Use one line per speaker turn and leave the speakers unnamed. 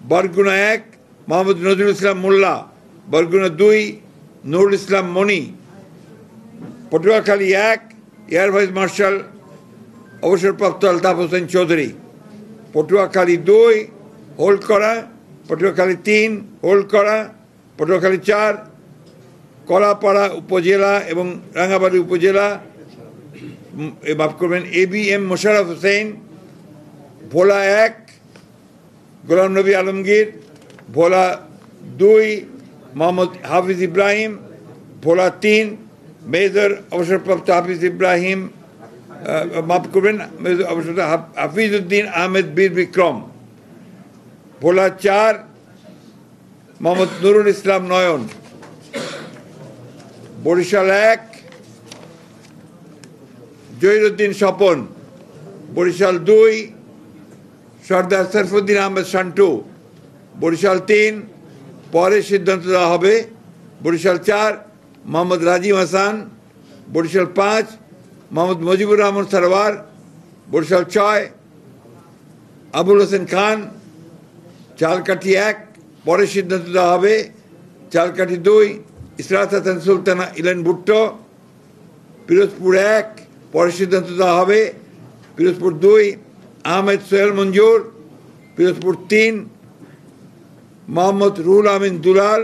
বরগুনা 1 মোহাম্মদ নজরুল ইসলাম মোল্লা, বরগুনা 2 নুরুল ইসলাম মনি, Patuakhali 1 air vice marshal অবসরপ্রাপ্ত Altaf Hossain Chowdhury, Patuakhali 2 hold করা, Patuakhali 3 hold করা, পটুয়াখালী 4 কলাপাড়া উপজেলা এবং রাঙ্গাবাড়ী উপজেলা মাফ করবেন ABM মোশাররফ হোসেন, ভোলা 1 গোলাম নবী আলমগীর, ভোলা 2 মোহাম্মদ হাফিজ ইব্রাহিম, ভোলা 3 মেজর অবসরপ্রাপ্ত হাফিজ ইব্রাহিম মাফ করবেন মেজর অবসরপ্রাপ্ত হাফিজউদ্দিন আহমেদ বীর বিক্রম, ভোলা 4 মোহাম্মদ নুরুল ইসলাম নয়ন, বরিশাল 1 জহিরুদ্দিন স্বপন, বরিশাল 2 সর্দার সরফুদ্দিন আহমেদ শান্টু, বরিশাল 3 পরে সিদ্ধান্ত দেওয়া হবে, বরিশাল 4 মোহাম্মদ রাজিম হাসান, বরিশাল 5 মোহাম্মদ মুজিবুর রহমান সরওয়ার, বরিশাল 6 আবুল হোসেন খান, চালকাঠি 1 পরে সিদ্ধান্ত দেওয়া হবে, চালকাঠি 2 ইসরাত হাসান সুলতানা ইলেন ভুট্টো, পিরোজপুর 1 পরে সিদ্ধান্ত দেওয়া হবে, পিরোজপুর 2 আহমেদ সোহেল মঞ্জুর, পিরোজপুর 3 মোহাম্মদ রুহুল আমিন দুলাল,